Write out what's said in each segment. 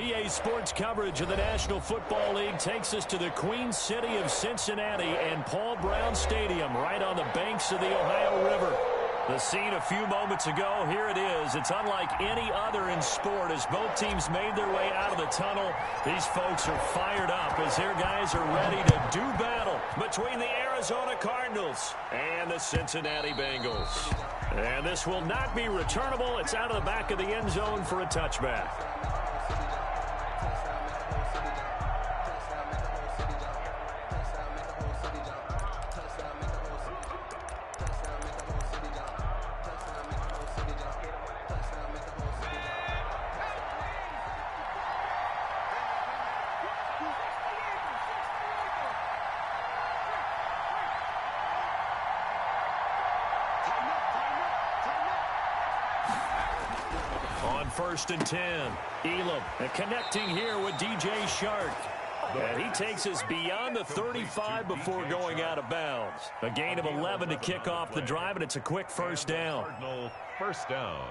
EA Sports coverage of the National Football League takes us to the Queen City of Cincinnati and Paul Brown Stadium right on the banks of the Ohio River. The scene a few moments ago, here it is. It's unlike any other in sport as both teams made their way out of the tunnel. These folks are fired up as their guys are ready to do battle between the Arizona Cardinals and the Cincinnati Bengals. And this will not be returnable. It's out of the back of the end zone for a touchback. On 1st and 10, Elam connecting here with DJ Shark. And he takes us beyond the 35 before going out of bounds. A gain of 11 to kick off the drive, and it's a quick first down. Cardinal first down.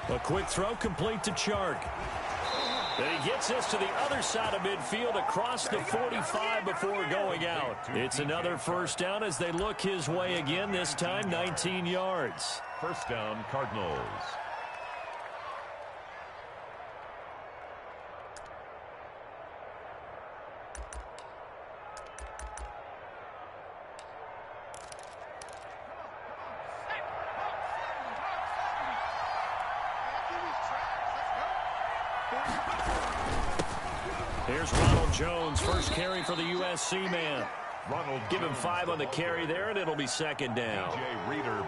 A quick throw complete to Chark. And he gets us to the other side of midfield across the 45 before going out. It's another first down as they look his way again, this time 19 yards. First down, Cardinals. Here's Ronald Jones, first carry for the USC man. Ronald Give him 5 on the carry there, and it'll be second down.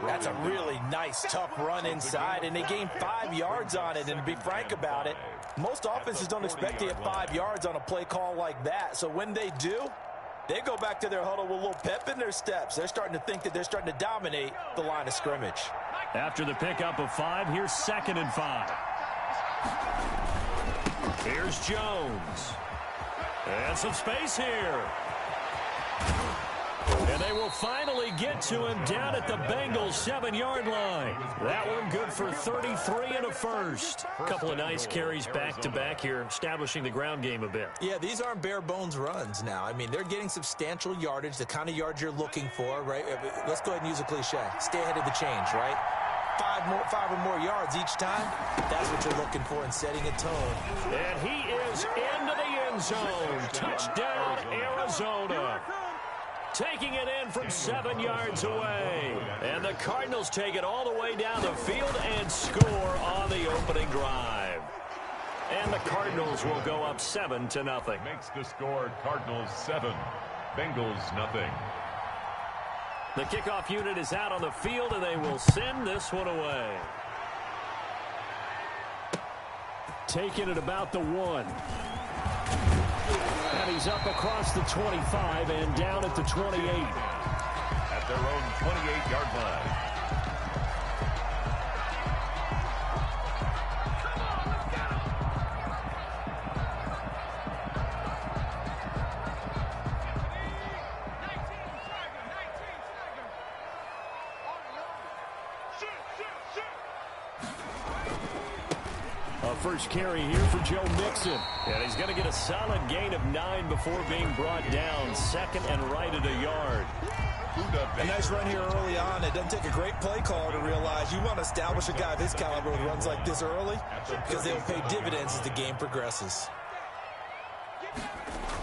That's a really nice, tough run inside, and they gained 5 yards on it. And to be frank about it, most offenses don't expect to get 5 yards on a play call like that. So when they do, they go back to their huddle with a little pep in their steps. They're starting to think that they're starting to dominate the line of scrimmage. After the pickup of 5, here's 2nd and 5. Here's Jones. And some space here. And they will finally get to him down at the Bengals 7-yard line. That one good for 33 and a first. A couple of nice carries back-to-back here, establishing the ground game a bit. Yeah, these aren't bare-bones runs now. I mean, they're getting substantial yardage, the kind of yards you're looking for, right? Let's go ahead and use a cliche. Stay ahead of the change, right? 5 or more yards each time, that's what you're looking for in setting a tone. And he is into the end zone. Touchdown, Arizona. Taking it in from 7 yards away. And the Cardinals take it all the way down the field and score on the opening drive. And the Cardinals will go up 7-0. Makes the score Cardinals 7, Bengals nothing. The kickoff unit is out on the field, and they will send this one away. Taking it about the 1. And he's up across the 25 and down at the 28. At their own 28-yard line. First carry here for Joe Mixon. And he's going to get a solid gain of 9 before being brought down. 2nd and right at a yard. A nice run here early on. It doesn't take a great play call to realize you want to establish a guy of his caliber who runs like this early because they'll pay dividends as the game progresses.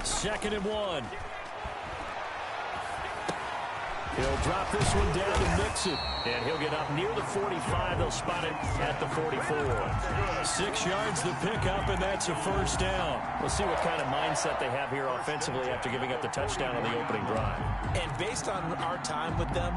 2nd and 1. He'll drop this one down to Mixon. And he'll get up near the 45. They'll spot it at the 44. 6 yards to pick up, and that's a first down. We'll see what kind of mindset they have here offensively after giving up the touchdown on the opening drive. And based on our time with them,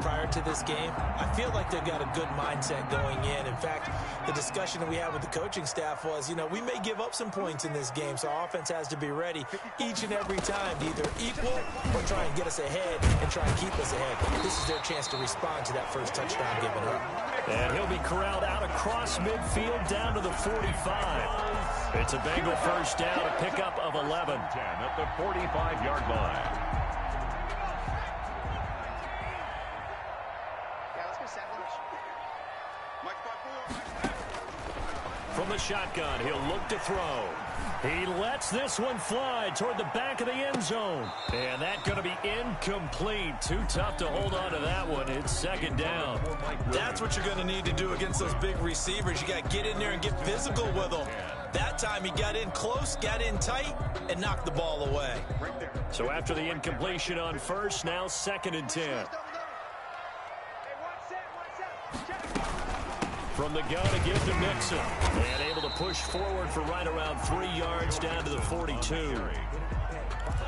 prior to this game, I feel like they've got a good mindset going in. In fact, the discussion that we had with the coaching staff was, we may give up some points in this game, so our offense has to be ready each and every time to either equal or try and get us ahead and try and keep us ahead. This is their chance to respond to that first touchdown given up. And he'll be corralled out across midfield down to the 45. It's a Bengal first down, a pickup of 11. 10 at the 45-yard line. From the shotgun, he'll look to throw. He lets this one fly toward the back of the end zone. And that's going to be incomplete. Too tough to hold on to that one. It's second down. That's what you're going to need to do against those big receivers. You got to get in there and get physical with them. That time he got in close, got in tight, and knocked the ball away. So after the incompletion on first, now second and 10. From the gun again to Mixon. And able to push forward for right around 3 yards down to the 42.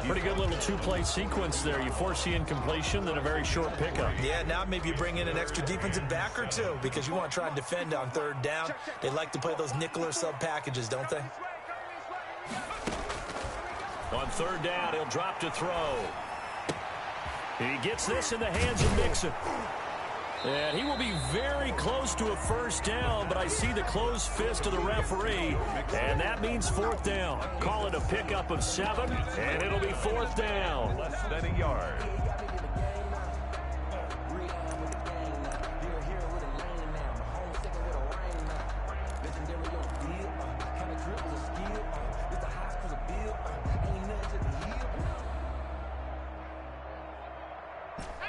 Pretty good little two-play sequence there. You force the incompletion, then a very short pickup. Yeah, now maybe you bring in an extra defensive back or two because you want to try and defend on third down. They like to play those nickel or sub packages, don't they? On third down, he'll drop to throw. He gets this in the hands of Mixon. And he will be very close to a first down, but I see the closed fist of the referee, and that means fourth down. Call it a pickup of 7, and it'll be fourth down. Less than a yard.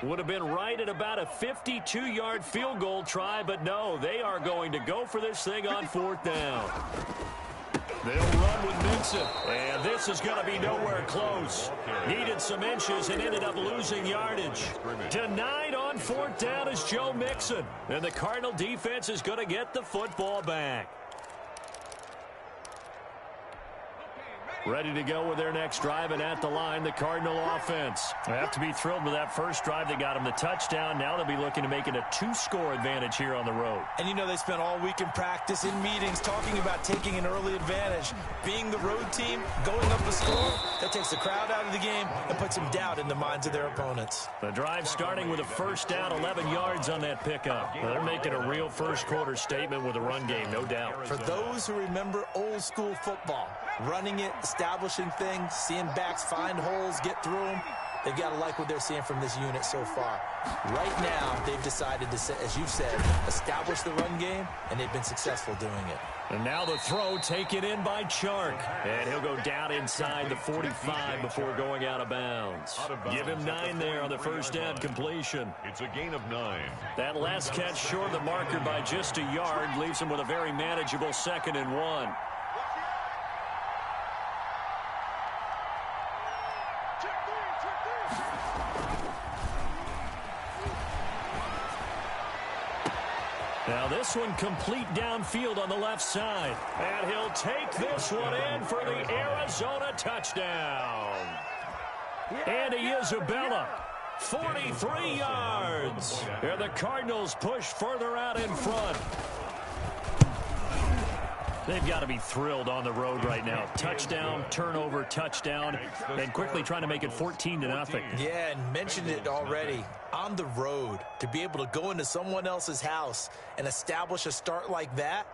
Would have been right at about a 52-yard field goal try, but no, they are going to go for this thing on fourth down. They'll run with Mixon, and this is going to be nowhere close. Needed some inches and ended up losing yardage. Denied on fourth down is Joe Mixon, and the Cardinal defense is going to get the football back. Ready to go with their next drive, and at the line, the Cardinal offense. They have to be thrilled with that first drive. They got them the touchdown. Now they'll be looking to make it a 2-score advantage here on the road. And you know they spent all week in practice, in meetings, talking about taking an early advantage. Being the road team, going up a score, that takes the crowd out of the game and puts some doubt in the minds of their opponents. The drive starting with a first down, 11 yards on that pickup. Well, they're making a real first-quarter statement with a run game, no doubt. For those who remember old-school football, running it, establishing things, seeing backs find holes, get through them, they've got to like what they're seeing from this unit so far. Right now, they've decided to, as you said, establish the run game, and they've been successful doing it. And now the throw taken in by Chark. And he'll go down inside the 45 before going out of bounds. Give him 9 there on the first down completion. It's a gain of 9. That last catch short of the marker by just a yard leaves him with a very manageable 2nd and 1. Now this one complete downfield on the left side. And he'll take this one in for the Arizona touchdown. Andy Isabella, 43 yards. And the Cardinals push further out in front. They've got to be thrilled on the road right now. Touchdown, turnover, touchdown, and quickly trying to make it 14-0. Yeah, and mentioned it already. On the road, to be able to go into someone else's house and establish a start like that,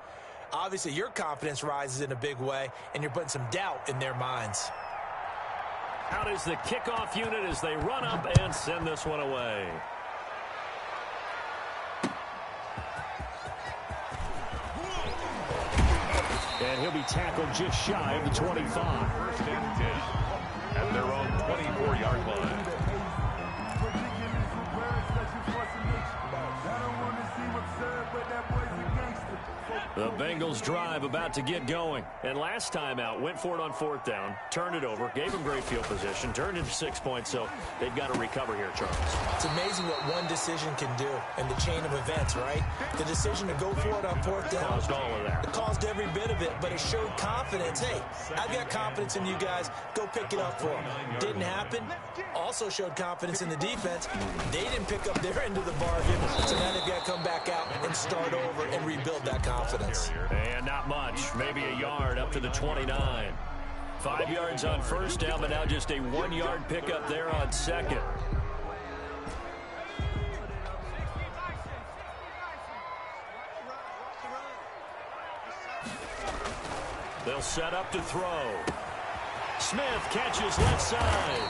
obviously your confidence rises in a big way, and you're putting some doubt in their minds. Out is the kickoff unit as they run up and send this one away. And he'll be tackled just shy of the 25. First and 10 at their own 24-yard line. The Bengals drive about to get going. And last time out, went for it on fourth down, turned it over, gave them great field position, turned into 6 points, so they've got to recover here, Charles. It's amazing what one decision can do in the chain of events, right? The decision to go for it on fourth down. Caused all of that. It caused every bit of it, but it showed confidence. Hey, I've got confidence in you guys. Go pick it up for them. Didn't happen. Also showed confidence in the defense. They didn't pick up their end of the bargain, so now they've got to come back out and start over and rebuild that confidence. And not much, maybe a yard up to the 29. 5 yards on first down, but now just a 1-yard pickup there on second. They'll set up to throw. Smith catches left side.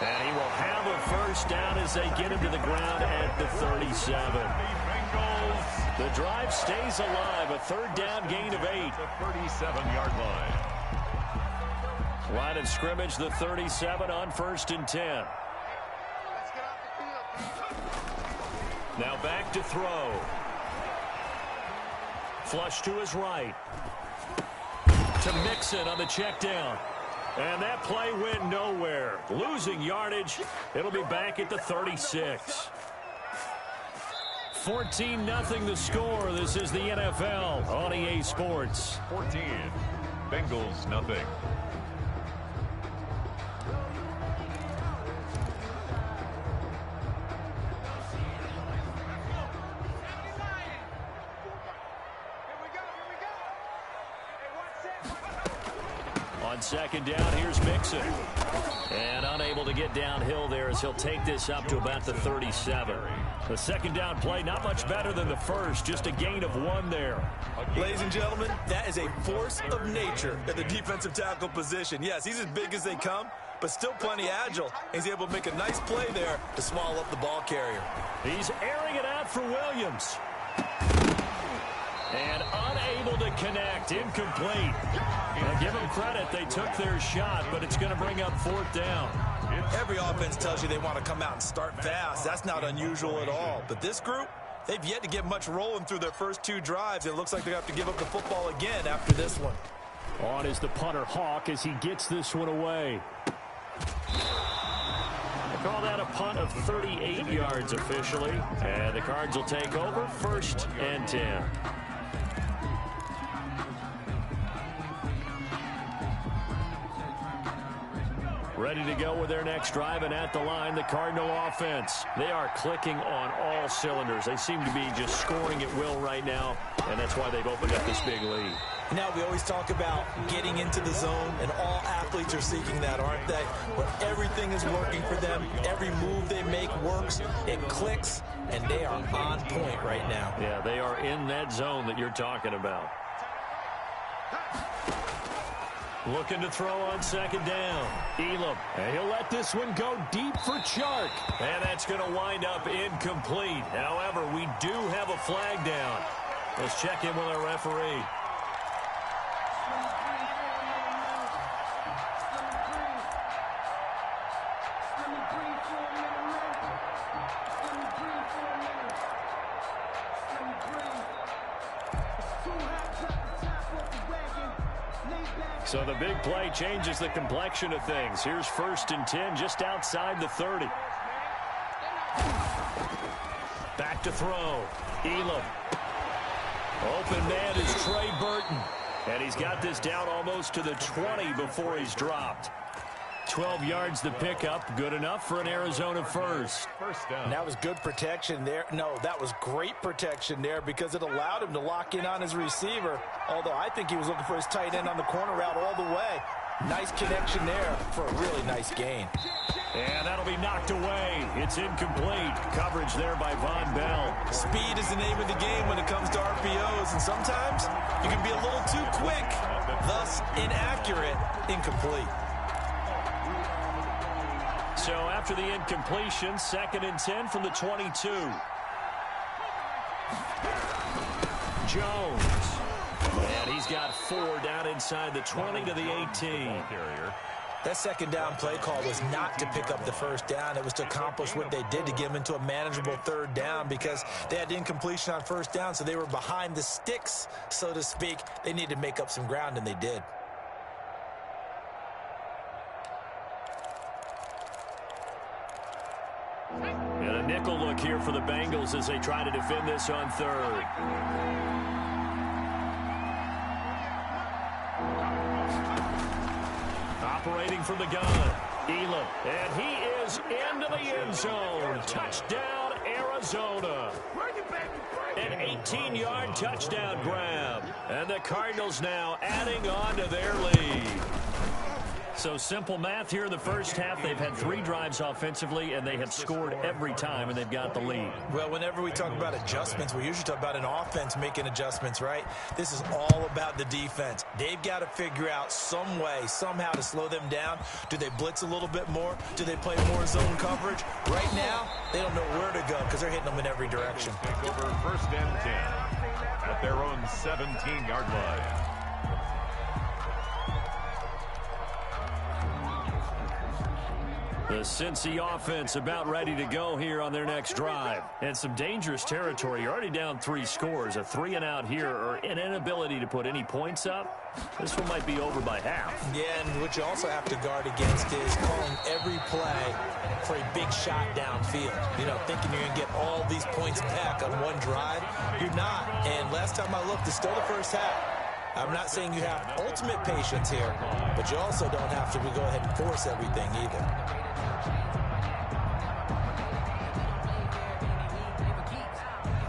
And he will have a first down as they get him to the ground at the 37. The drive stays alive. A third down gain of 8. The 37-yard line. Line of scrimmage, the 37 on 1st and 10. Now back to throw. Flush to his right. To Mixon on the check down. And that play went nowhere. Losing yardage. It'll be back at the 36. 14-0 the score. This is the NFL on EA Sports. 14. Bengals nothing. On second down, here's Mixon. And unable to get downhill there as he'll take this up to about the 37. The second down play not much better than the first, just a gain of 1 there. Ladies and gentlemen, that is a force of nature at the defensive tackle position. Yes, he's as big as they come, but still plenty agile. He's able to make a nice play there to swallow up the ball carrier. He's airing it out for Williams. And unable to connect, incomplete. Now give them credit, they took their shot, but it's going to bring up 4th down. Every offense tells you they want to come out and start fast. That's not unusual at all. But this group, they've yet to get much rolling through their first 2 drives. It looks like they're going to have to give up the football again after this one. On is the punter Hawk as he gets this one away. They call that a punt of 38 yards officially. And the Cards will take over 1st and 10. Ready to go with their next drive, and at the line, the Cardinal offense. They are clicking on all cylinders. They seem to be just scoring at will right now, and that's why they've opened up this big lead. Now, we always talk about getting into the zone, and all athletes are seeking that, aren't they? Where everything is working for them. Every move they make works. It clicks, and they are on point right now. Yeah, they are in that zone that you're talking about. Looking to throw on second down. Elam. And he'll let this one go deep for Chark. And that's going to wind up incomplete. However, we do have a flag down. Let's check in with our referee. So the big play changes the complexion of things. Here's 1st and 10 just outside the 30. Back to throw. Elam. Open man is Trey Burton. And he's got this down almost to the 20 before he's dropped. 12 yards the pickup. Good enough for an Arizona first. First down. And that was good protection there. No, that was great protection there because it allowed him to lock in on his receiver. Although I think he was looking for his tight end on the corner route all the way. Nice connection there for a really nice gain. And that'll be knocked away. It's incomplete. Coverage there by Von Bell. Speed is the name of the game when it comes to RPOs. And sometimes you can be a little too quick. Thus, inaccurate, incomplete. So after the incompletion, 2nd and 10 from the 22. Jones. And he's got 4 down inside the 20 to the 18. That second down play call was not to pick up the first down. It was to accomplish what they did to get them into a manageable 3rd down because they had incompletion on 1st down, so they were behind the sticks, so to speak. They needed to make up some ground, and they did. And a nickel look here for the Bengals as they try to defend this on 3rd. Operating from the gun, Elam. And he is into the end zone. Touchdown, Arizona. An 18-yard touchdown grab. And the Cardinals now adding on to their lead. So simple math here in the first half. They've had 3 drives offensively, and they have scored every time, and they've got the lead. Well, whenever we talk about adjustments, we usually talk about an offense making adjustments, right? This is all about the defense. They've got to figure out some way, somehow to slow them down. Do they blitz a little bit more? Do they play more zone coverage? Right now, they don't know where to go because they're hitting them in every direction. Take over 1st and 10 at their own 17-yard line. The Cincy offense about ready to go here on their next drive. And some dangerous territory. You're already down 3 scores. A 3-and-out here or an inability to put any points up. This one might be over by half. Yeah, and what you also have to guard against is calling every play for a big shot downfield. You know, thinking you're going to get all these points back on one drive. You're not. And last time I looked, it's still the first half. I'm not saying you have ultimate patience here, but you also don't have to go ahead and force everything either.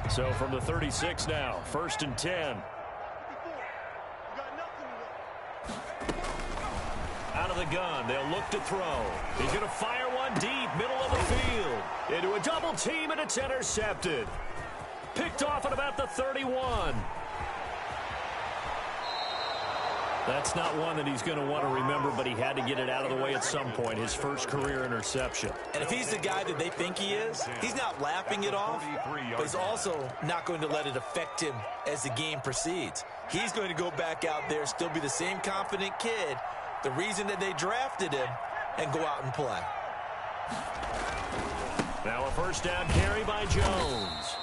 So from the 36 now, 1st and 10. Out of the gun, they'll look to throw. He's going to fire one deep, middle of the field. Into a double team, and it's intercepted. Picked off at about the 31. That's not one that he's going to want to remember, but he had to get it out of the way at some point, his first career interception. And if he's the guy that they think he is, he's not laughing it off, but he's also not going to let it affect him as the game proceeds. He's going to go back out there, still be the same confident kid, the reason that they drafted him, and go out and play. Now a 1st down carry by Jones.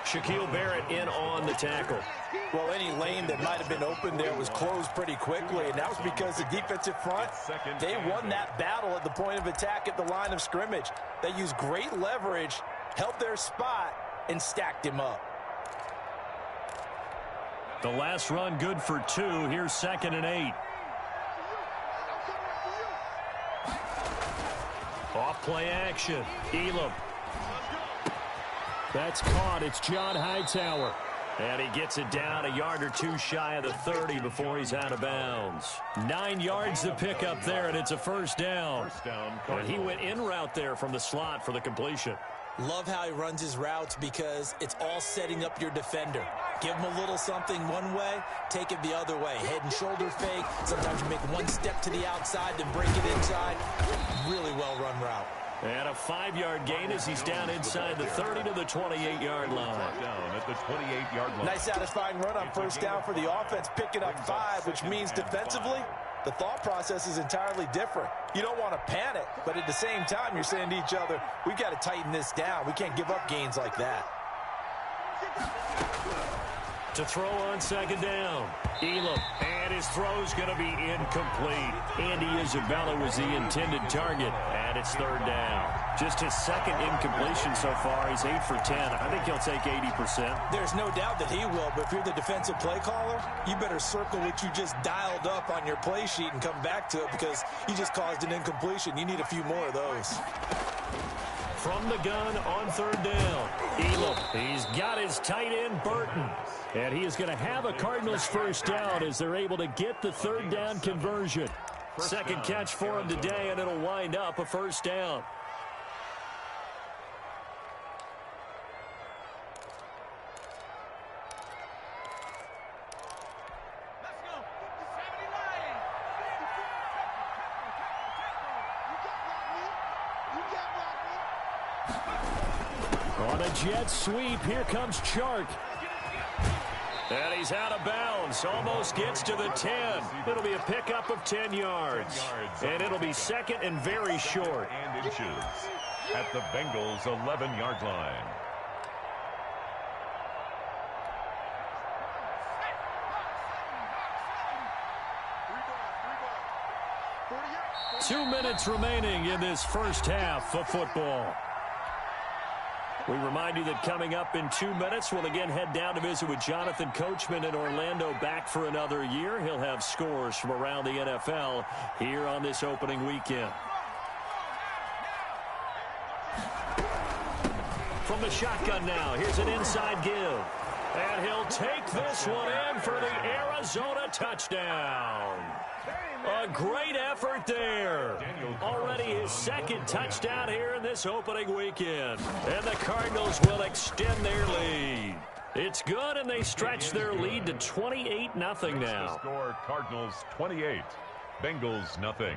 Shaquille Barrett in on the tackle. Well, any lane that might have been open there was closed pretty quickly, and that was because the defensive front, they won that battle at the point of attack at the line of scrimmage. They used great leverage, held their spot, and stacked him up. The last run good for 2. Here's 2nd and 8. Off play action. Elam. That's caught. It's John Hightower. And he gets it down a yard or 2 shy of the 30 before he's out of bounds. 9 yards to pick up there, and it's a 1st down. And he went in route there from the slot for the completion. Love how he runs his routes because it's all setting up your defender. Give him a little something one way, take it the other way. Head and shoulder fake. Sometimes you make one step to the outside, then break it inside. Really well-run route. And a 5-yard gain as he's down inside the 30 to the 28-yard line. Down at the 28-yard line. Nice satisfying run on 1st down for the offense, picking up 5, which means defensively, the thought process is entirely different. You don't want to panic, but at the same time, you're saying to each other, we've got to tighten this down. We can't give up gains like that. To throw on 2nd down. Elam. And his throw's going to be incomplete. Andy Isabella was the intended target. And it's 3rd down. Just his 2nd incompletion so far. He's 8 for 10. I think he'll take 80%. There's no doubt that he will, but if you're the defensive play caller, you better circle what you just dialed up on your play sheet and come back to it because you just caused an incompletion. You need a few more of those. From the gun on 3rd down. Elam. He's got his tight end, Burton. And he is going to have a Cardinals 1st down as they're able to get the 3rd down conversion. 2nd catch for him today, and it'll wind up a 1st down. On a jet sweep, here comes Chark. And he's out of bounds. Almost gets to the 10. It'll be a pickup of 10 yards. And it'll be 2nd and very short. And inches at the Bengals' 11-yard line. Two minutes remaining in this first half of football. We remind you that coming up in 2 minutes, we'll again head down to visit with Jonathan Coachman in Orlando, back for another year. He'll have scores from around the NFL here on this opening weekend. From the shotgun now, here's an inside give. And he'll take this one in for the Arizona touchdown. A great effort there. Already his second touchdown here in this opening weekend. And the Cardinals will extend their lead. It's good, and they stretch their lead to 28-0 now. Score Cardinals 28, Bengals nothing.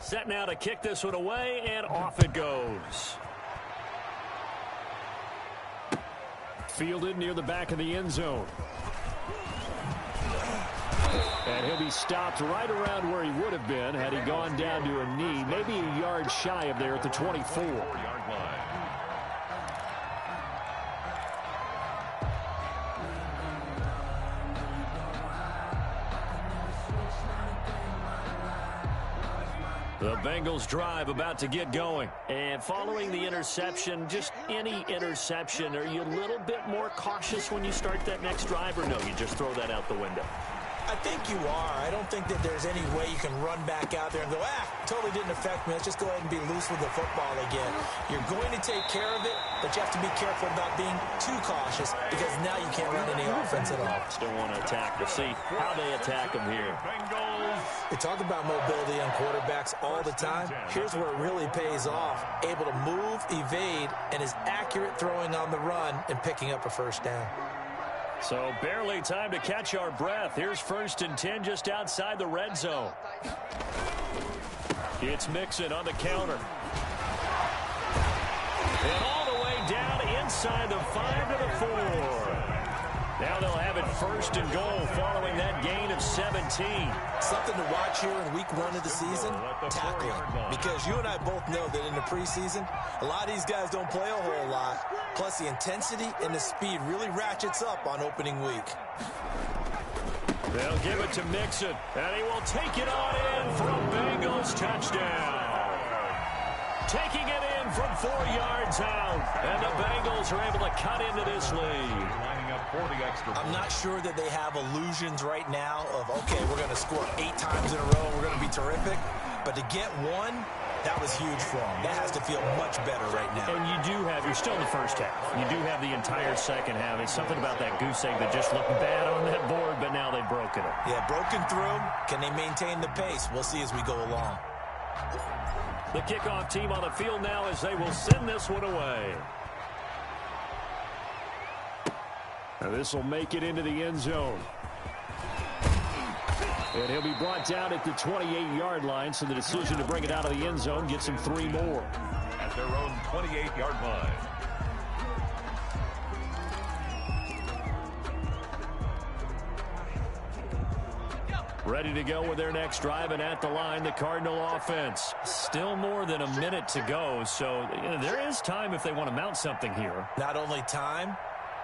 Set now to kick this one away, and off it goes. Fielded near the back of the end zone. And he'll be stopped right around where he would have been had he gone down to a knee, maybe a yard shy of there at the 24-yard line. The Bengals drive about to get going. And following the interception, just any interception, are you a little bit more cautious when you start that next drive, or no, you just throw that out the window? I think you are. I don't think that there's any way you can run back out there and go, totally didn't affect me. Let's just go ahead and be loose with the football again. You're going to take care of it, but you have to be careful about being too cautious because now you can't run any offense at all. Still want to attack. We'll see how they attack them here. They talk about mobility on quarterbacks all the time. Here's where it really pays off. Able to move, evade, and is accurate throwing on the run and picking up a first down. So barely time to catch our breath. Here's 1st and 10 just outside the red zone. It's Mixon on the counter. And all the way down inside the 5 to the 4. Now they'll have it 1st and goal following that gain of 17. Something to watch here in week 1 of the season, tackling. Because you and I both know that in the preseason, a lot of these guys don't play a whole lot. Plus the intensity and the speed really ratchets up on opening week. They'll give it to Mixon, and he will take it on in for a Bengals touchdown. Taking it in from 4 yards out, and the Bengals are able to cut into this lead. I'm not sure that they have illusions right now of, okay, we're going to score 8 times in a row and we're going to be terrific. But to get one, that was huge for them. That has to feel much better right now. And you're still in the first half. You do have the entire second half. It's something about that goose egg that just looked bad on that board, but now they've broken it. Yeah, broken through. Can they maintain the pace? We'll see as we go along. The kickoff team on the field now as they will send this one away. Now this will make it into the end zone. And he'll be brought down at the 28-yard line, so the decision to bring it out of the end zone gets him 3 more. At their own 28-yard line. Ready to go with their next drive, and at the line, the Cardinal offense. Still more than a minute to go, so there is time if they want to mount something here. Not only time,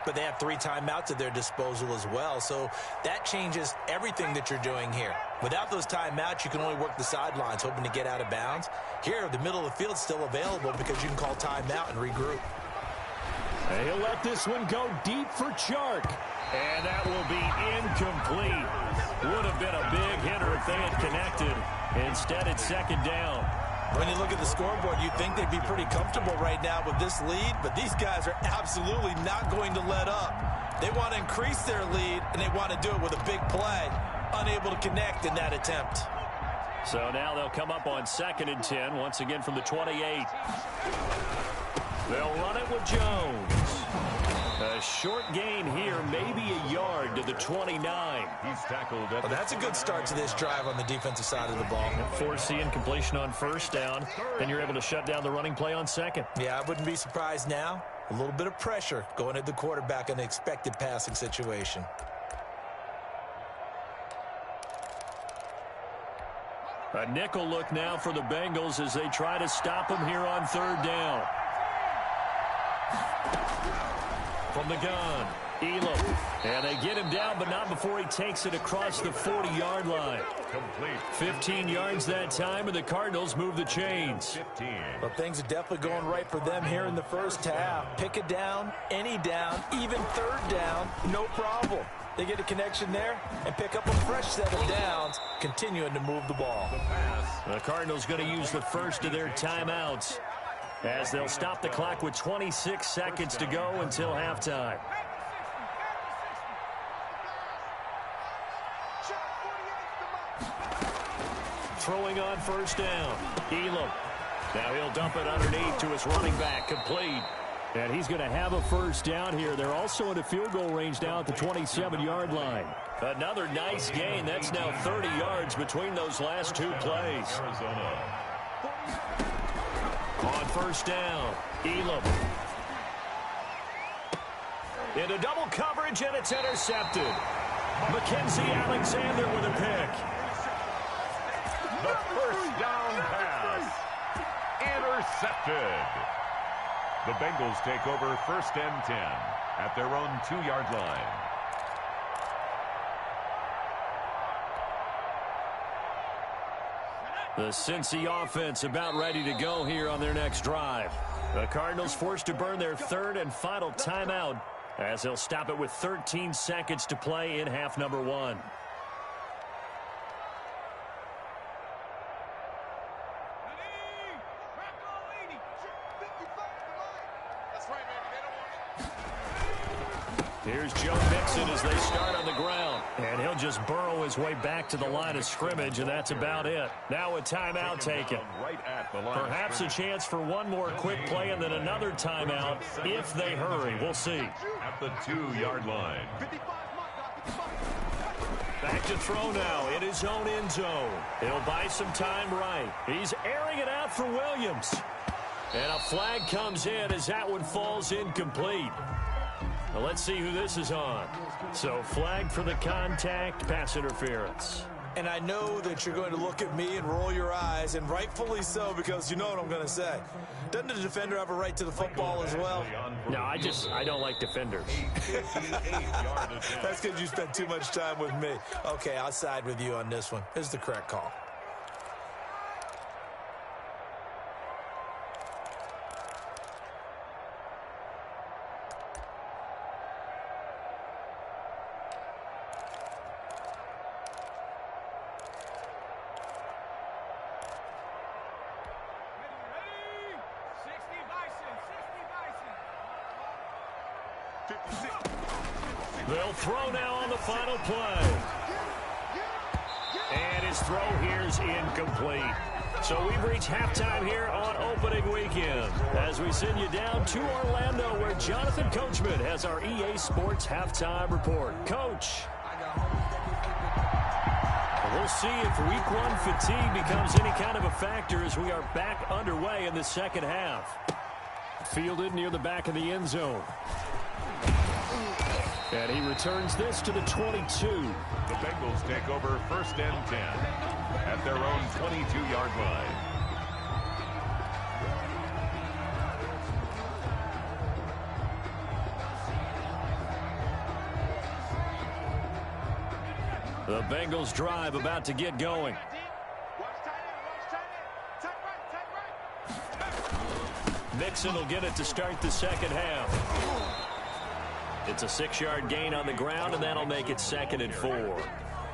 but they have 3 timeouts at their disposal as well, so that changes everything that you're doing here. Without those timeouts, you can only work the sidelines, hoping to get out of bounds. Here, the middle of the field's still available because you can call timeout and regroup. And he'll let this one go deep for Chark. And that will be incomplete. Would have been a big hitter if they had connected. Instead, it's 2nd down. When you look at the scoreboard, you'd think they'd be pretty comfortable right now with this lead, but these guys are absolutely not going to let up. They want to increase their lead, and they want to do it with a big play. Unable to connect in that attempt. So now they'll come up on 2nd and 10, once again from the 28. They'll run it with Jones. A short gain here, maybe a yard to the 29. He's tackled. Well, that's a good start to this drive on the defensive side of the ball. Forcing completion on 1st down, and you're able to shut down the running play on 2nd. Yeah, I wouldn't be surprised now. A little bit of pressure going at the quarterback in an expected passing situation. A nickel look now for the Bengals as they try to stop him here on 3rd down. From the gun, Elam. And they get him down, but not before he takes it across the 40-yard line. Complete. 15 yards that time, and the Cardinals move the chains. 15. Well, things are definitely going right for them here in the first half. Pick it down, any down, even 3rd down, no problem. They get a connection there and pick up a fresh set of downs, continuing to move the ball. The Cardinals going to use the first of their timeouts as they'll stop the clock with 26 seconds to go until halftime. Throwing on first down. Elam. Now he'll dump it underneath to his running back. Complete. And he's going to have a first down here. They're also in a field goal range now at the 27-yard line. Another nice gain. That's now 30 yards between those last two plays. Arizona. On first down, Elam. Into double coverage, and it's intercepted. Mackenzie Alexander with a pick. The first down pass. Intercepted. The Bengals take over first and 10 at their own 2-yard line. The Cincy offense about ready to go here on their next drive. The Cardinals forced to burn their third and final timeout as they'll stop it with 13 seconds to play in half number 1. Here's Joe Mixon as they start on the ground. And he'll just burrow his way back to the line of scrimmage, and that's about it. Now a timeout taken. Right at the line. Perhaps a chance for one more quick play and then another timeout if they hurry. We'll see. At the 2-yard line. Back to throw now in his own end zone. He'll buy some time right. He's airing it out for Williams. And a flag comes in as that one falls incomplete. Well, let's see who this is on. So flag for the contact, pass interference. And I know that you're going to look at me and roll your eyes, and rightfully so, because you know what I'm going to say. Doesn't the defender have a right to the football as well? No, I don't like defenders. That's because you spent too much time with me. Okay, I'll side with you on this one. Here's the correct call. They'll throw now on the final play. And his throw here's incomplete. So we've reached halftime here on opening weekend as we send you down to Orlando where Jonathan Coachman has our EA Sports halftime report. Coach. We'll see if week 1 fatigue becomes any kind of a factor as we are back underway in the second half. Fielded near the back of the end zone. And he returns this to the 22. The Bengals take over first and 10 at their own 22-yard line. The Bengals drive about to get going. Mixon will get it to start the second half. It's a 6-yard gain on the ground, and that'll make it 2nd and 4.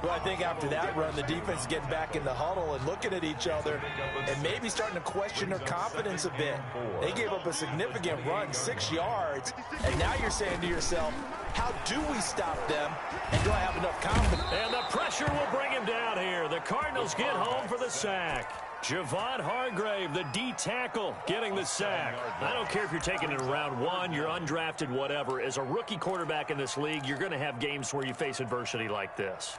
Well, I think after that run, the defense is getting back in the huddle and looking at each other and maybe starting to question their confidence a bit. They gave up a significant run, 6 yards, and now you're saying to yourself, how do we stop them, and do I have enough confidence? And the pressure will bring him down here. The Cardinals get home for the sack. Javon Hargrave, the D tackle, getting the sack. I don't care if you're taking it in round 1, you're undrafted, whatever. As a rookie quarterback in this league, you're going to have games where you face adversity like this.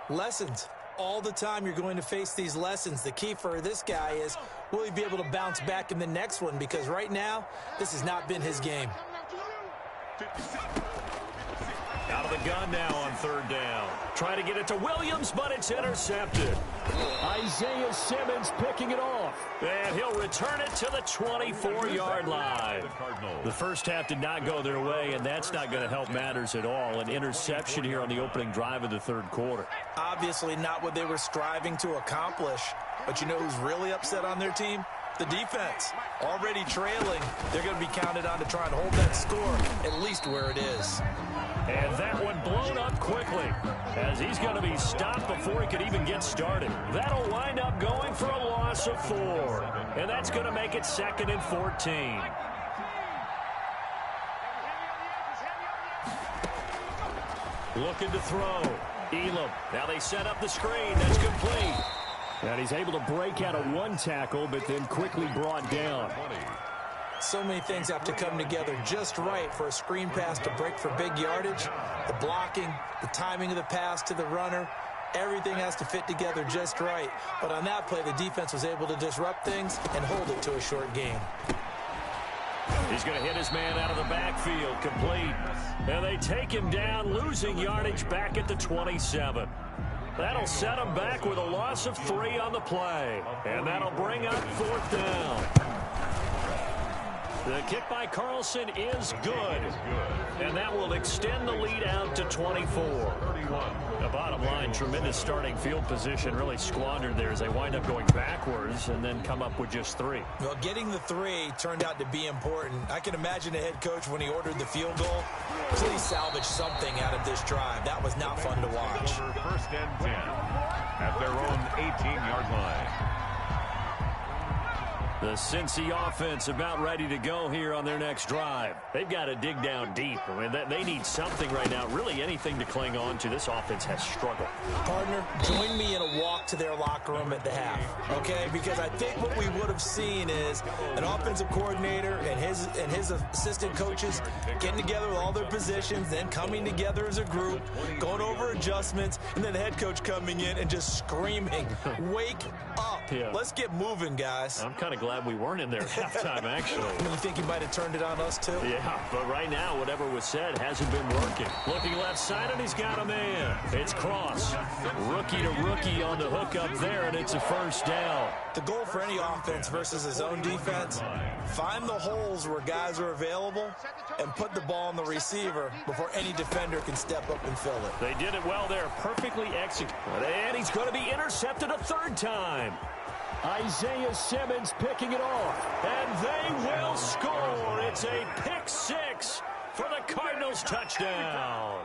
Lessons. All the time you're going to face these lessons. The key for this guy is, will he be able to bounce back in the next one? Because right now, this has not been his game. Out of the gun now on 3rd down. Trying to get it to Williams, but it's intercepted. Isaiah Simmons picking it off. And he'll return it to the 24-yard line. The first half did not go their way, and that's not going to help matters at all. An interception here on the opening drive of the 3rd quarter. Obviously not what they were striving to accomplish. But you know who's really upset on their team? The defense already trailing. They're going to be counted on to try and hold that score at least where it is. And that one blown up quickly as he's going to be stopped before he could even get started. That'll wind up going for a loss of 4. And that's going to make it 2nd and 14. Looking to throw. Elam. Now they set up the screen. That's complete. And he's able to break out of one tackle, but then quickly brought down. So many things have to come together just right for a screen pass to break for big yardage. The blocking, the timing of the pass to the runner, everything has to fit together just right. But on that play, the defense was able to disrupt things and hold it to a short gain. He's going to hit his man out of the backfield, complete. And they take him down, losing yardage back at the 27. That'll set him back with a loss of 3 on the play. And that'll bring up 4th down. The kick by Carlson is good. And that will extend the lead out to 24. The bottom line, tremendous starting field position, really squandered there as they wind up going backwards and then come up with just 3. Well, getting the 3 turned out to be important. I can imagine the head coach when he ordered the field goal. Please salvage something out of this drive. That was not fun to watch. 1st and 10 at their own 18-yard line. The Cincy offense about ready to go here on their next drive. They've got to dig down deep. I mean, they need something right now, really anything to cling on to. This offense has struggled. Partner, join me in a walk to their locker room at the half, okay? Because I think what we would have seen is an offensive coordinator and his assistant coaches getting together with all their positions, then coming together as a group, going over adjustments, and then the head coach coming in and just screaming, "Wake up. Yeah. Let's get moving, guys." I'm kind of glad we weren't in there at halftime, actually. You think he might have turned it on us, too? Yeah, but right now, whatever was said hasn't been working. Looking left side, and he's got a man. It's Cross. Rookie to rookie on the hook up there, and it's a 1st down. The goal for any offense versus his own defense, find the holes where guys are available and put the ball on the receiver before any defender can step up and fill it. They did it well there, perfectly executed. And he's going to be intercepted a 3rd time. Isaiah Simmons picking it off, and they will score. It's a pick 6 for the Cardinals touchdown.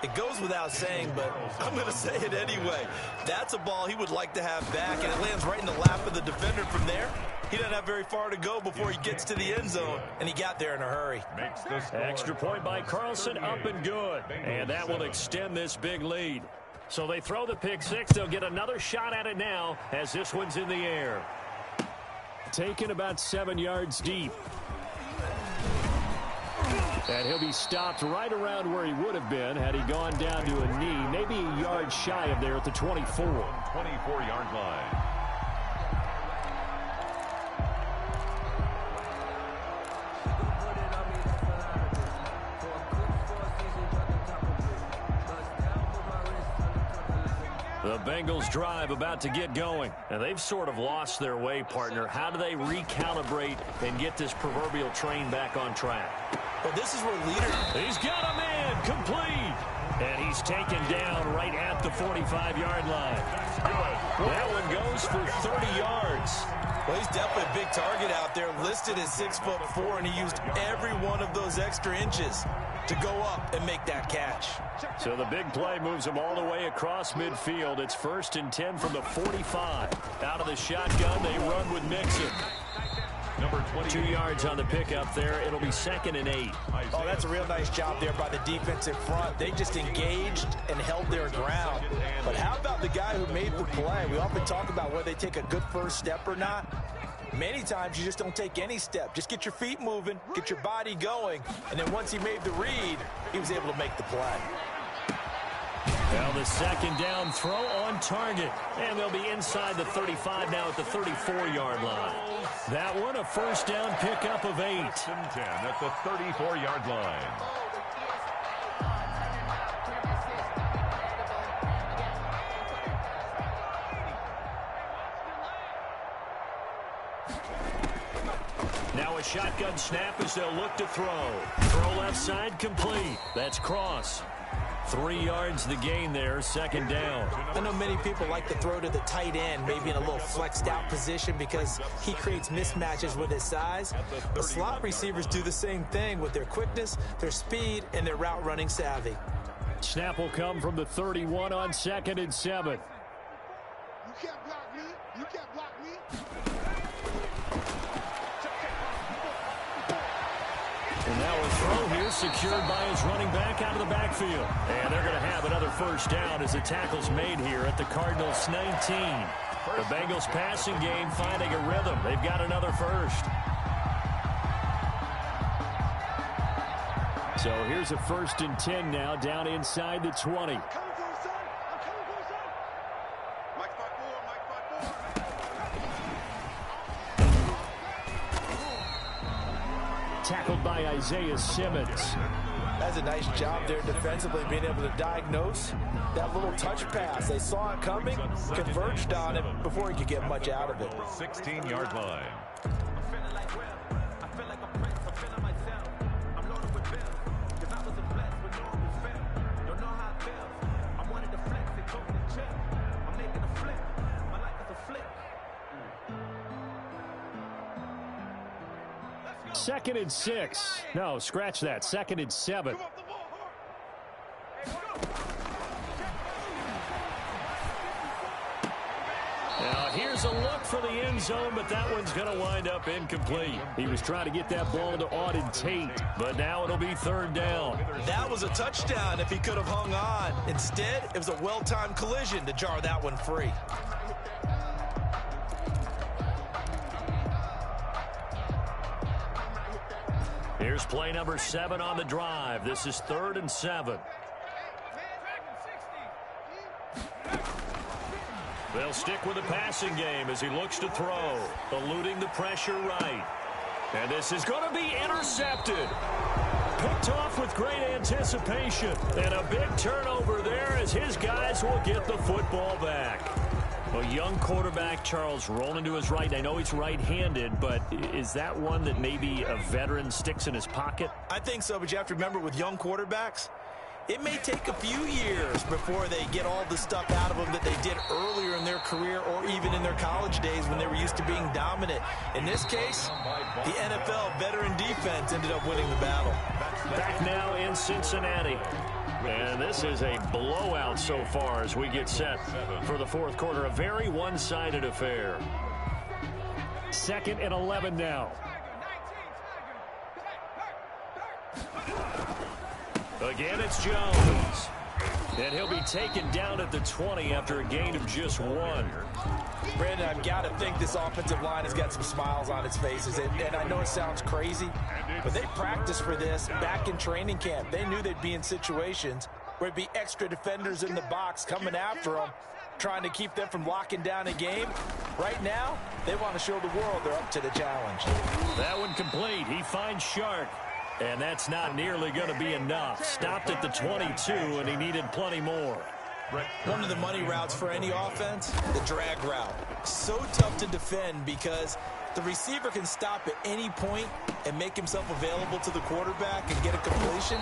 It goes without saying, but I'm going to say it anyway. That's a ball he would like to have back, and it lands right in the lap of the defender from there. He doesn't have very far to go before he gets to the end zone, and he got there in a hurry. Extra point by Carlson, up and good. And that will extend this big lead. So they throw the pick 6. They'll get another shot at it now as this one's in the air. Taken about 7 yards deep. And he'll be stopped right around where he would have been had he gone down to a knee, maybe a yard shy of there at the 24. 24-yard line. The Bengals drive about to get going. And they've sort of lost their way, partner. How do they recalibrate and get this proverbial train back on track? Well, this is where leader. He's got a man, complete. And he's taken down right at the 45-yard line. That one goes for 30 yards. Well, he's definitely a big target out there, listed as 6'4", and he used every one of those extra inches to go up and make that catch. So the big play moves him all the way across midfield. It's 1st and 10 from the 45. Out of the shotgun, they run with Mixon. Number 2 yards on the pickup there. It'll be 2nd and 8. Oh, that's a real nice job there by the defensive front. They just engaged and held their ground. But how about the guy who made the play? We often talk about whether they take a good first step or not. Many times you just don't take any step. Just get your feet moving, get your body going, and then once he made the read, he was able to make the play. Well, the 2nd down throw on target. And they'll be inside the 35 now at the 34-yard line. That one, a 1st down pickup of 8. 10 at the 34-yard line. Now a shotgun snap as they'll look to throw. Throw left side complete. That's Cross. 3 yards the gain there, second down. I know many people like to throw to the tight end, maybe in a little flexed out position because he creates mismatches with his size. But slot receivers do the same thing with their quickness, their speed, and their route running savvy. Snap will come from the 31 on 2nd and 7. You can't block me. You can't block me. And now a throw here secured by his running back out of the backfield. And they're going to have another first down as the tackle's made here at the Cardinals 19. The Bengals passing game finding a rhythm. They've got another first. So here's a 1st and 10 now down inside the 20. Tackled by Isaiah Simmons. That's a nice job there defensively, being able to diagnose that little touch pass. They saw it coming, converged on it before he could get much out of it. 16-yard line. Second and 6. No, scratch that. 2nd and 7. Now here's a look for the end zone, but that one's going to wind up incomplete. He was trying to get that ball to Auden Tate, but now it'll be 3rd down. That was a touchdown if he could have hung on. Instead, it was a well-timed collision to jar that one free. Here's play number 7 on the drive. This is 3rd and 7. They'll stick with the passing game as he looks to throw, eluding the pressure right. And this is going to be intercepted. Picked off with great anticipation. And a big turnover there as his guys will get the football back. A young quarterback, Charles, rolling to his right. I know he's right-handed, but is that one that maybe a veteran sticks in his pocket? I think so, but you have to remember with young quarterbacks, it may take a few years before they get all the stuff out of them that they did earlier in their career or even in their college days when they were used to being dominant. In this case, the NFL veteran defense ended up winning the battle. Back now in Cincinnati. And this is a blowout so far as we get set for the 4th quarter. A very one-sided affair. 2nd and 11 now. Again, it's Jones. And he'll be taken down at the 20 after a gain of just 1. Brandon, I've got to think this offensive line has got some smiles on its faces. And I know it sounds crazy, but they practiced for this back in training camp. They knew they'd be in situations where there'd be extra defenders in the box coming after them, trying to keep them from locking down a game. Right now, they want to show the world they're up to the challenge. That one complete. He finds Shark. And that's not nearly going to be enough. Stopped at the 22, and he needed plenty more. One of the money routes for any offense, the drag route. So tough to defend because the receiver can stop at any point and make himself available to the quarterback and get a completion.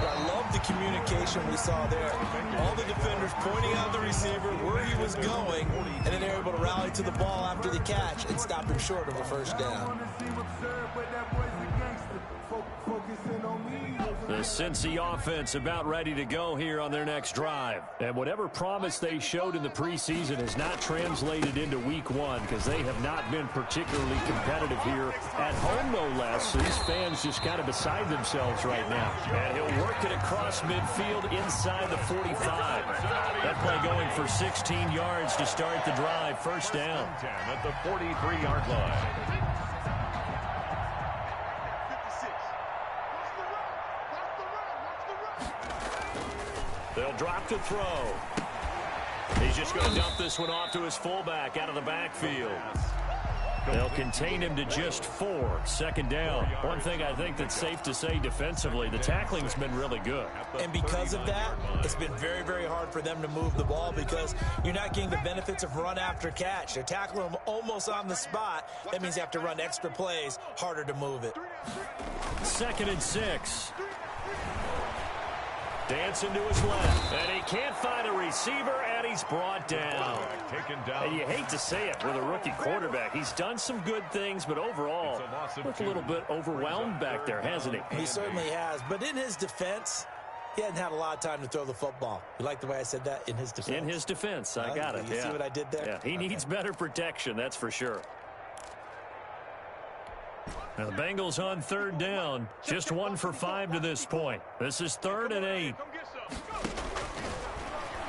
But I love the communication we saw there. All the defenders pointing out the receiver where he was going, and then they're able to rally to the ball after the catch and stop him short of a first down. The Cincy offense about ready to go here on their next drive. And whatever promise they showed in the preseason has not translated into week 1 because they have not been particularly competitive here at home, no less. So these fans just kind of beside themselves right now. And he'll work it across midfield inside the 45. That play going for 16 yards to start the drive. First down. At the 43-yard line. They'll drop to throw. He's just going to dump this one off to his fullback out of the backfield. They'll contain him to just 4. Second down. One thing I think that's safe to say defensively, the tackling's been really good. And because of that, it's been very, very hard for them to move the ball because you're not getting the benefits of run after catch. They're tackling them almost on the spot. That means you have to run extra plays, harder to move it. 2nd and 6. Dancing to his left. And he can't find a receiver, and he's brought down. And you hate to say it with a rookie quarterback. He's done some good things, but overall, looked a little bit overwhelmed back there, hasn't he? He certainly has. But in his defense, he hadn't had a lot of time to throw the football. You like the way I said that? In his defense? In his defense. I got it. You see what I did there? Yeah, he needs better protection, that's for sure. Now the Bengals on third down. Just 1 for 5 to this point. This is 3rd and 8.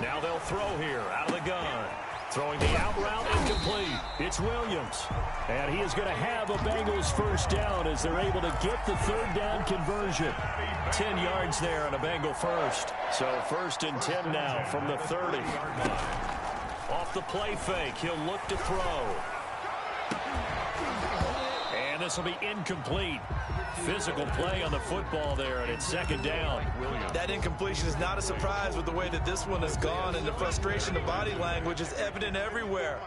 Now they'll throw here out of the gun. Throwing the out route incomplete. It's Williams. And he is going to have a Bengals first down as they're able to get the 3rd down conversion. 10 yards there on a Bengal first. So 1st and 10 now from the 30. Off the play fake, he'll look to throw. And this will be incomplete. Physical play on the football there, and it's 2nd down. That incompletion is not a surprise with the way that this one has gone, and the frustration, the body language is evident everywhere.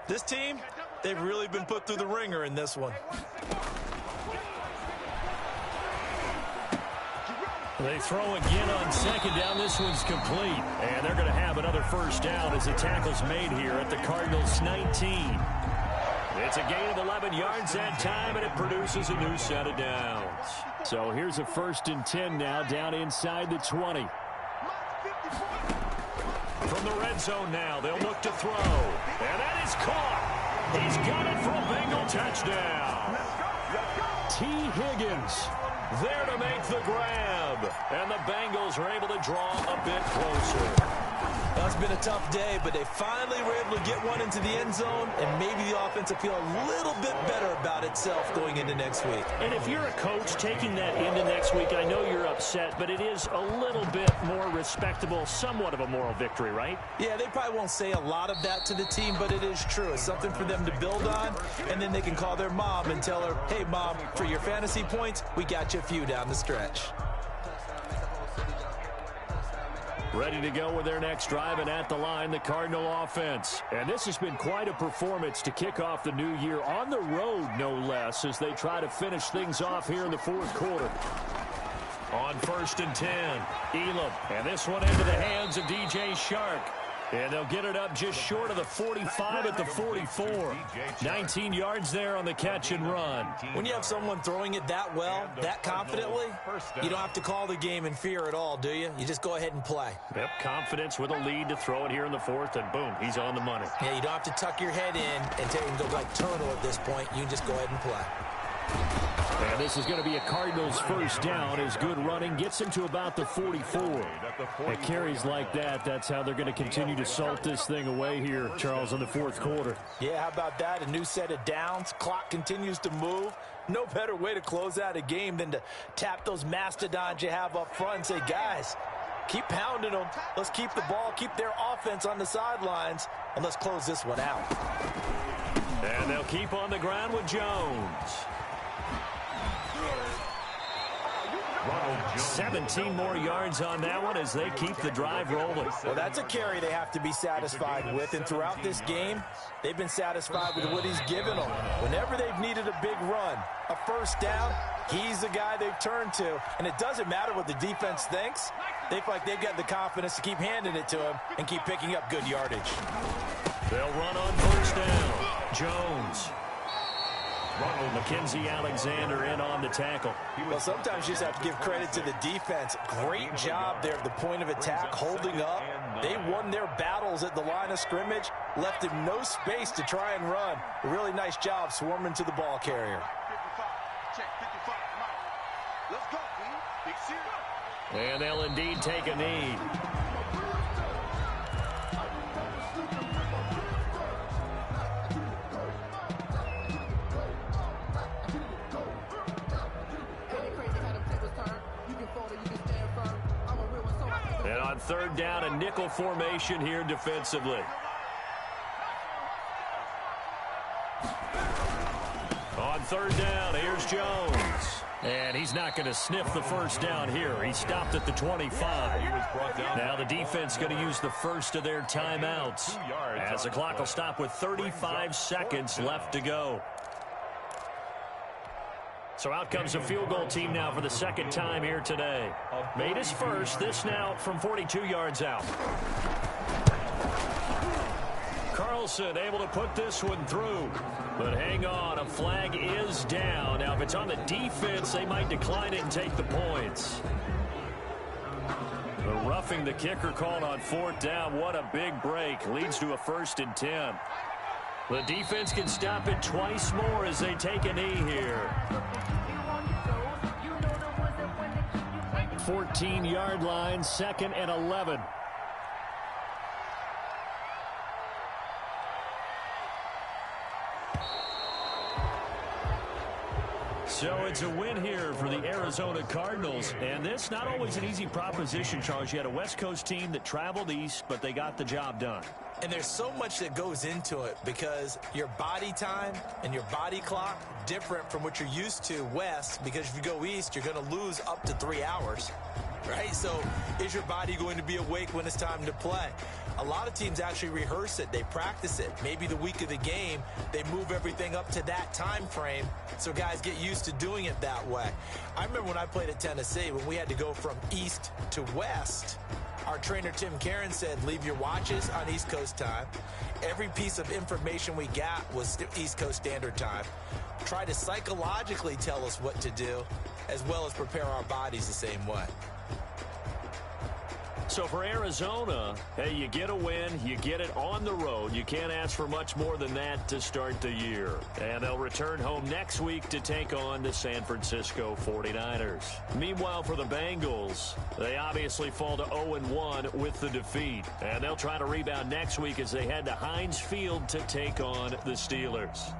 This team, they've really been put through the ringer in this one. They throw again on 2nd down. This one's complete. And they're going to have another first down as the tackle's made here at the Cardinals 19. It's a gain of 11 yards that time, and it produces a new set of downs. So here's a 1st and 10 now, down inside the 20. From the red zone now, they'll look to throw. And that is caught. He's got it for a Bengal touchdown. T. Higgins there to make the grab. And the Bengals are able to draw a bit closer. Well, it's been a tough day, but they finally were able to get one into the end zone, and maybe the offense will feel a little bit better about itself going into next week. And if you're a coach taking that into next week, I know you're upset, but it is a little bit more respectable, somewhat of a moral victory, right? Yeah, they probably won't say a lot of that to the team, but it is true. It's something for them to build on, and then they can call their mom and tell her, hey, Mom, for your fantasy points, we got you a few down the stretch. Ready to go with their next drive, and at the line, the Cardinal offense. And this has been quite a performance to kick off the new year on the road, no less, as they try to finish things off here in the 4th quarter. On 1st and 10, Elam. And this one into the hands of DJ Shark. And they'll get it up just short of the 45 at the 44. 19 yards there on the catch and run. When you have someone throwing it that well, that confidently, you don't have to call the game in fear at all, do you? You just go ahead and play. Yep, confidence with a lead to throw it here in the 4th, and boom, he's on the money. Yeah, you don't have to tuck your head in and take and go like turtle at this point. You can just go ahead and play. And this is going to be a Cardinals first down as good running gets him to about the 44. It carries like that. That's how they're going to continue to salt this thing away here, Charles, in the 4th quarter. Yeah, how about that? A new set of downs. Clock continues to move. No better way to close out a game than to tap those mastodons you have up front and say, guys, keep pounding them. Let's keep the ball, keep their offense on the sidelines, and let's close this one out. And they'll keep on the ground with Jones. 17 more yards on that one as they keep the drive rolling. Well, that's a carry they have to be satisfied with, and throughout this game, they've been satisfied with what he's given them. Whenever they've needed a big run, a first down, he's the guy they've turned to, and it doesn't matter what the defense thinks. They feel like they've got the confidence to keep handing it to him and keep picking up good yardage. They'll run on first down. Jones. Mackenzie Alexander in on the tackle. Well, sometimes you just have to give credit to the defense. Great job there at the point of attack, holding up. They won their battles at the line of scrimmage, left him no space to try and run. A really nice job swarming to the ball carrier. And they'll indeed take a knee. And on third down, a nickel formation here defensively. On third down, here's Jones. And he's not going to sniff the first down here. He stopped at the 25. Now the defense going to use the first of their timeouts, as the clock will stop with 35 seconds left to go. So out comes a field goal team now for the second time here today. Made his first. This now from 42 yards out. Carlson able to put this one through. But hang on, a flag is down. Now, if it's on the defense, they might decline it and take the points. The roughing the kicker called on fourth down. What a big break. Leads to a 1st and 10. The defense can stop it twice more as they take a knee here. 14-yard line, 2nd and 11. So it's a win here for the Arizona Cardinals. And this not always an easy proposition, Charles. You had a West Coast team that traveled east, but they got the job done. And there's so much that goes into it because your body time and your body clock different from what you're used to west, because if you go east, you're going to lose up to 3 hours, right? So is your body going to be awake when it's time to play? A lot of teams actually rehearse it. They practice it. Maybe the week of the game, they move everything up to that time frame so guys get used to doing it that way. I remember when I played at Tennessee, when we had to go from east to west, our trainer, Tim Karen, said, leave your watches on East Coast time. Every piece of information we got was East Coast Standard Time. Try to psychologically tell us what to do, as well as prepare our bodies the same way. So for Arizona, hey, you get a win, you get it on the road. You can't ask for much more than that to start the year. And they'll return home next week to take on the San Francisco 49ers. Meanwhile, for the Bengals, they obviously fall to 0-1 with the defeat. And they'll try to rebound next week as they head to Heinz Field to take on the Steelers.